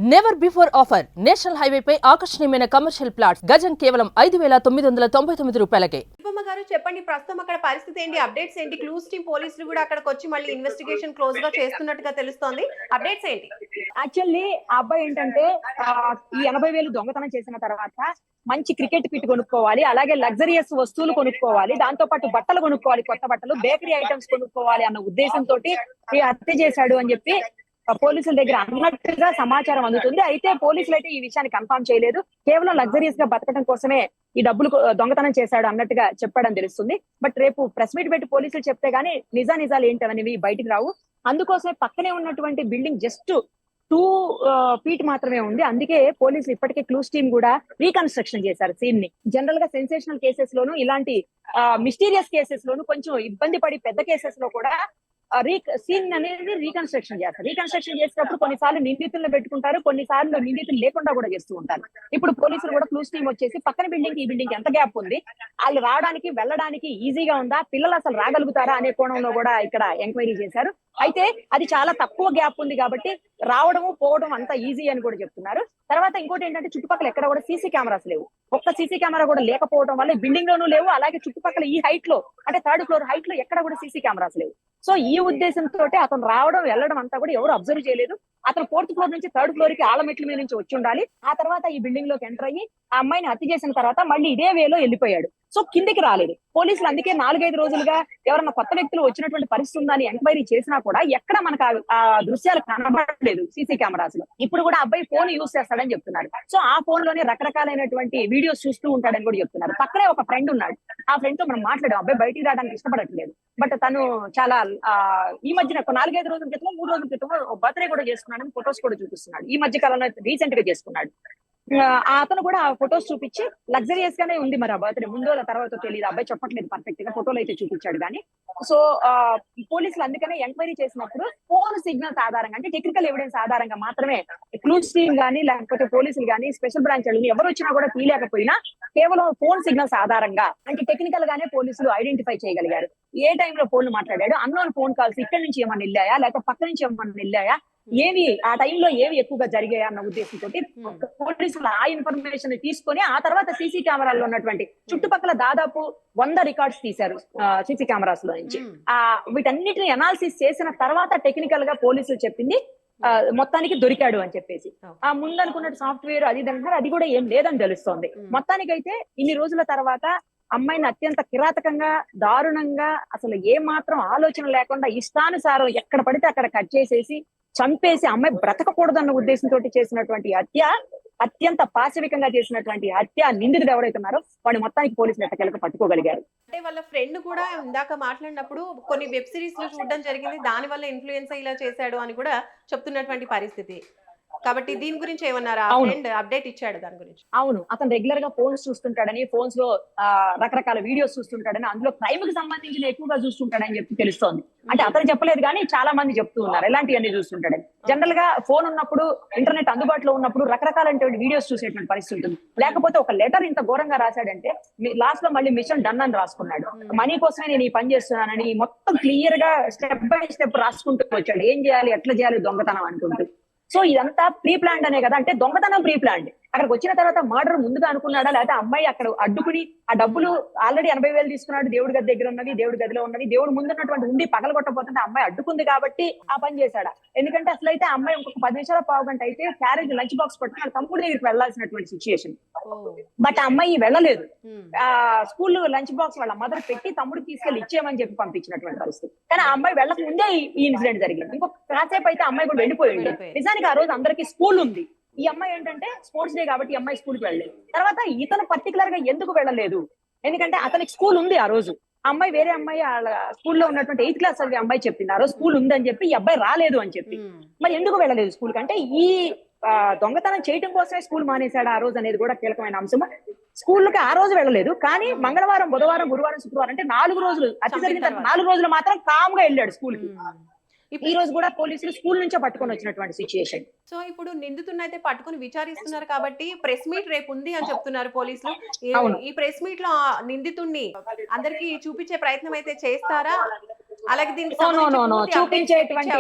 Never before offer national highway పై ఆకర్షణీయమైన commercial plots గజం కేవలం 5,999 రూపాయలకే. దీపమ్మ గారు చెప్పండి, ప్రస్తుతం అక్కడ పరిస్థితి ఏంటి, అప్డేట్స్ ఏంటి? క్లూస్ టీమ్ పోలీసులు కూడా అక్కడికి వచ్చి మళ్ళీ ఇన్వెస్టిగేషన్ క్లోజ్ గా చేస్తున్నట్టుగా తెలుస్తోంది. అప్డేట్స్ ఏంటి? యాక్చువల్లీ ఆ అబ్బాయి ఏంటంటే ఈ 80,000 దొంగతనం చేసిన తర్వాత మంచి క్రికెట్ కిట్ కొనుక్కోవాలి, అలాగే లగ్జరియస్ వస్తువులు కొనుక్కోవాలి, దాంతో పాటు బట్టలు కొనుక్కోవాలి, కొత్త బట్టలు, బేకరీ ఐటమ్స్ కొనుక్కోవాలి అన్న ఉద్దేశంతో ఈ హత్య చేశాడు అని చెప్పి పోలీసుల దగ్గర అన్నట్టుగా సమాచారం అందుతుంది. అయితే పోలీసులు అయితే ఈ విషయాన్ని కన్ఫర్మ్ చేయలేదు. కేవలం లగ్జరియస్ గా బతకడం కోసమే ఈ డబ్బులు దొంగతనం చేశాడు అన్నట్టుగా చెప్పాడని తెలుస్తుంది. బట్ రేపు ప్రెస్ మీట్ పెట్టి పోలీసులు చెప్తే గానీ నిజాలు ఏంటనేవి బయటికి రావు. అందుకోసమే పక్కనే ఉన్నటువంటి బిల్డింగ్ జస్ట్ 2 feet మాత్రమే ఉంది. అందుకే పోలీసులు ఇప్పటికే క్లూస్ టీమ్ కూడా రీకన్స్ట్రక్షన్ చేశారు సీన్ ని. జనరల్ గా సెన్సేషనల్ కేసెస్ లోను, ఇలాంటి మిస్టీరియస్ కేసెస్ లోను, కొంచెం ఇబ్బంది పడి పెద్ద కేసెస్ లో కూడా సీన్ అనేది రీకన్స్ట్రక్షన్ చేస్తారు. రీకన్స్ట్రక్షన్ చేసేటప్పుడు కొన్నిసార్లు నిందితులను పెట్టుకుంటారు, కొన్నిసార్లు నిందితులు లేకుండా కూడా చేస్తూ ఉంటారు. ఇప్పుడు పోలీసులు కూడా క్లూస్ టీమ్ వచ్చేసి పక్కన బిల్డింగ్ ఈ బిల్డింగ్ ఎంత గ్యాప్ ఉంది, వాళ్ళు రావడానికి వెళ్ళడానికి ఈజీగా ఉందా, పిల్లలు అసలు రాగలుగుతారా అనే కోణంలో కూడా ఇక్కడ ఎంక్వైరీ చేశారు. అయితే అది చాలా తక్కువ గ్యాప్ ఉంది కాబట్టి రావడము పోవడం అంత ఈజీ అని కూడా చెప్తున్నారు. తర్వాత ఇంకోటి ఏంటంటే చుట్టుపక్కల ఎక్కడ కూడా సీసీ కెమెరాస్ లేవు. ఒక్క సీసీ కెమెరా కూడా లేకపోవడం వల్ల బిల్డింగ్ లోనూ లేవు, అలాగే చుట్టుపక్కల ఈ హైట్ లో అంటే 3rd floor హైట్ లో ఎక్కడ కూడా సీసీ కెమెరాస్ లేవు. సో ఈ ఉద్దేశంతో అతను రావడం వెళ్ళడం అంతా కూడా ఎవరు అబ్జర్వ్ చేయలేదు. అతను 4th floor నుంచి 3rd floor కి ఆళ్ళ మెట్ల మీద నుంచి వచ్చి ఉండాలి. ఆ తర్వాత ఈ బిల్డింగ్ లోకి ఎంటర్ అయ్యి ఆ అమ్మాయిని హత్య చేసిన తర్వాత మళ్ళీ ఇదే వేలో వెళ్ళిపోయాడు. సో కిందికి రాలేదు. పోలీసులు అందుకే 4-5 రోజులుగా ఎవరన్నా కొత్త వ్యక్తులు వచ్చినటువంటి పరిస్థితి ఉందని ఎంక్వైరీ చేసినా కూడా ఎక్కడ మనకు ఆ దృశ్యాలు కనబడలేదు సీసీ కెమెరాస్ లో. ఇప్పుడు కూడా అబ్బాయి ఫోన్ యూజ్ చేస్తాడని చెప్తున్నారు. సో ఆ ఫోన్ లోనే రకరకాలైనటువంటి వీడియోస్ చూస్తూ ఉంటాడని కూడా చెప్తున్నారు. పక్కనే ఒక ఫ్రెండ్ ఉన్నాడు. ఆ ఫ్రెండ్ తో మనం మాట్లాడాం. అబ్బాయి బయటికి రావడానికి ఇష్టపడట్లేదు. బట్ తను చాలా ఈ మధ్యన 4-5 రోజుల క్రితం 3 రోజుల క్రితం బర్త్డే కూడా చేసుకున్నాడని ఫొటోస్ కూడా చూపిస్తున్నాడు. ఈ మధ్య కాలంలో రీసెంట్ గా చేసుకున్నాడు. అతను కూడా ఆ ఫొటోస్ చూపించి లగ్జరియస్ గానే ఉంది. మరి ఆ బర్త్డే ముందో తర్వాత తెలియదు, అబ్బాయి చెప్పట్లేదు పర్ఫెక్ట్ గా, ఫోటోలు అయితే చూపించాడు కానీ. సో పోలీసులు అందుకనే ఎంక్వైరీ చేసినప్పుడు ఫోన్ సిగ్నల్స్ ఆధారంగా అంటే టెక్నికల్ ఎవిడెన్స్ ఆధారంగా మాత్రమే క్లూస్ టీమ్ గానీ లేకపోతే పోలీసులు గానీ స్పెషల్ బ్రాంచ్ ఎవరు వచ్చినా కూడా తీయలేకపోయినా కేవలం ఫోన్ సిగ్నల్స్ ఆధారంగా అంటే టెక్నికల్ గానే పోలీసులు ఐడెంటిఫై చేయగలిగారు. ఏ టైంలో ఫోన్లు మాట్లాడాడు, అన్నోన్ ఫోన్ కాల్స్ ఇక్కడి నుంచి ఏమన్నా వెళ్ళాయా లేకపోతే పక్క నుంచి ఏమన్నా వెళ్ళాయా, ఏవి ఆ టైంలో ఏవి ఎక్కువగా జరిగాయా అన్న ఉద్దేశంతో పోలీసులు ఆ ఇన్ఫర్మేషన్ తీసుకొని ఆ తర్వాత సీసీ కెమెరాల్లో ఉన్నటువంటి చుట్టుపక్కల దాదాపు 100 రికార్డ్స్ తీశారు సీసీ కెమెరాస్ లో నుంచి. వీటన్నిటిని అనాలిసిస్ చేసిన తర్వాత టెక్నికల్ గా పోలీసులు చెప్పింది మొత్తానికి దొరికాడు అని చెప్పేసి. ఆ ముందనుకున్నట్టు సాఫ్ట్వేర్ అది అంటారు, అది కూడా ఏం లేదని తెలుస్తోంది. మొత్తానికైతే ఇన్ని రోజుల తర్వాత అమ్మాయిని అత్యంత కిరాతకంగా దారుణంగా అసలు ఏ మాత్రం ఆలోచన లేకుండా ఇష్టానుసారం ఎక్కడ పడితే అక్కడ కట్ చేసేసి చంపేసి అమ్మాయి బ్రతకకూడదన్న ఉద్దేశంతో చేసినటువంటి హత్య, అత్యంత పాశవికంగా చేసినటువంటి హత్య నిందితుడు ఎవరైతే ఉన్నారో వాడిని మొత్తానికి పోలీసులు ఎట్టకేలకు పట్టుకోగలిగారు. అంటే వాళ్ళ ఫ్రెండ్ కూడా ఇందాక మాట్లాడినప్పుడు కొన్ని వెబ్ సిరీస్ లో చూడడం జరిగింది, దాని వల్ల ఇన్ఫ్లుయెన్స్ ఇలా చేశాడు అని కూడా చెప్తున్నటువంటి పరిస్థితి. కాబట్టి దీని గురించి ఏమన్నారు? ఆ ఫ్రెండ్ అప్డేట్ ఇచ్చాడు దాని గురించి. అవును, అతను రెగ్యులర్ గా ఫోన్స్ చూస్తుంటాడని, ఫోన్స్ లో రకరకాల వీడియోస్ చూస్తుంటాడని, అందులో క్రైమ్ కి సంబంధించిన ఎక్కువగా చూస్తుంటాడని చెప్పి తెలుస్తోంది. అంటే అతను చెప్పలేదు కానీ చాలా మంది చెప్తూ ఉన్నారు ఇలాంటివన్నీ చూస్తుంటాడని. జనరల్ గా ఫోన్ ఉన్నప్పుడు, ఇంటర్నెట్ అందుబాటులో ఉన్నప్పుడు రకరకాలైనటువంటి వీడియోస్ చూసేటువంటి పరిస్థితి ఉంటుంది. లేకపోతే ఒక లెటర్ ఇంత ఘోరంగా రాశాడంటే లాస్ట్ లో మళ్ళీ మిషన్ డన్ అని రాసుకున్నాడు. మనీ కోసమే నేను ఈ పని చేస్తున్నానని మొత్తం క్లియర్ గా స్టెప్ బై స్టెప్ రాసుకుంటూ వచ్చాడు. ఏం చేయాలి, ఎట్లా చేయాలి దొంగతనం అనుకుంటూ. సో ఇదంతా ప్రీ ప్లాన్డ్ అనే కదా, అంటే దొంగతనం ప్రీ ప్లాన్డ్. అక్కడికి వచ్చిన తర్వాత మర్డర్ ముందుగా అనుకున్నాడా, లేకపోతే అమ్మాయి అక్కడ అడ్డుకుని ఆ డబ్బులు ఆల్రెడీ 80,000 తీసుకున్నాడు, దేవుడి గది దగ్గర ఉన్నవి, దేవుడి గదిలో ఉన్నవి, దేవుడు ముందున్నటువంటి ఉండి పగలగొట్టబోతుంటే అమ్మాయి అడ్డుకుంది కాబట్టి ఆ పని చేశాడా? ఎందుకంటే అసలు అయితే అమ్మాయి ఇంకొక 10 నిమిషాల పావు గంట అయితే క్యారేజ్ లంచ్ బాక్స్ పట్టుకుని వాళ్ళ తమ్ముడి దగ్గరికి వెళ్లాల్సినటువంటి సిచ్యుయేషన్. బట్ ఆ అమ్మాయి వెళ్ళలేదు. ఆ స్కూల్ లంచ్ బాక్స్ వాళ్ళ మదర్ పెట్టి తమ్ముడికి తీసుకెళ్లి ఇచ్చేయమని చెప్పి పంపించినటువంటి పరిస్థితి. కానీ ఆ అమ్మాయి వెళ్ళక ముందే ఈ ఇన్సిడెంట్ జరిగింది. ఇంకొక కాసేపు అయితే అమ్మాయి కూడా వెళ్ళిపోయింది. నిజానికి ఆ రోజు అందరికీ స్కూల్ ఉంది. ఈ అమ్మాయి ఏంటంటే స్పోర్ట్స్ డే కాబట్టి ఈ అమ్మాయి స్కూల్కి వెళ్ళలేదు. తర్వాత ఇతను పర్టికులర్ గా ఎందుకు వెళ్ళలేదు, ఎందుకంటే అతనికి స్కూల్ ఉంది ఆ రోజు. అమ్మాయి వేరే అమ్మాయి స్కూల్లో ఉన్నటువంటి 8th క్లాస్ చదివే అమ్మాయి చెప్పింది ఆ రోజు స్కూల్ ఉందని చెప్పి, ఈ అబ్బాయి రాలేదు అని చెప్పి. మరి ఎందుకు వెళ్ళలేదు స్కూల్ కంటే ఈ దొంగతనం చేయడం కోసమే స్కూల్ మానేశాడు ఆ రోజు అనేది కూడా కీలకమైన అంశం. స్కూల్కి ఆ రోజు వెళ్ళలేదు, కానీ మంగళవారం, బుధవారం, గురువారం, శుక్రవారం అంటే 4 రోజులు హత్య జరిగిన తర్వాత 4 రోజులు మాత్రం కామ్ గా వెళ్ళాడు స్కూల్ కి. ఈ రోజు కూడా పోలీసులు స్కూల్ నుంచే పట్టుకొని వచ్చినటువంటి సిచ్యుయేషన్. సో ఇప్పుడు నిందితుడిని అయితే పట్టుకుని విచారిస్తున్నారు కాబట్టి ప్రెస్ మీట్ రేపు ఉంది అని చెప్తున్నారు పోలీసులు. ఈ ప్రెస్ మీట్ లో నిందితుడిని అందరికి చూపించే ప్రయత్నం అయితే చేస్తారా? అలాగే దీనికి చూపించేటువంటి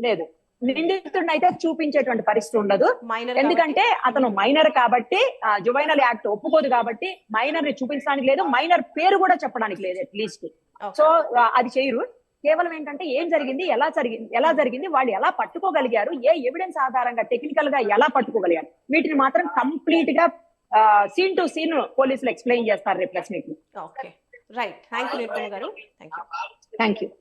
లేదు నిందితుడిని అయితే చూపించేటువంటి పరిస్థితి ఉండదు. మైనర్ ఎందుకంటే అతను మైనర్ కాబట్టి, జువైనల్ యాక్ట్ ఒప్పుకోదు కాబట్టి మైనర్ ని చూపించడానికి లేదు, మైనర్ పేరు కూడా చెప్పడానికి లేదు అట్లీస్ట్. సో అది చేయరు. కేవలం ఏంటంటే ఏం జరిగింది, ఎలా జరిగింది, వాళ్ళు ఎలా పట్టుకోగలిగారు, ఏ ఎవిడెన్స్ ఆధారంగా టెక్నికల్ గా ఎలా పట్టుకోగలిగారు, వీటిని మాత్రం కంప్లీట్ గా సీన్ టు సీన్ పోలీసులు ఎక్స్ప్లెయిన్ చేస్తారు రేపు press meet. Okay, right. Thank you Nirmal garu. Thank you.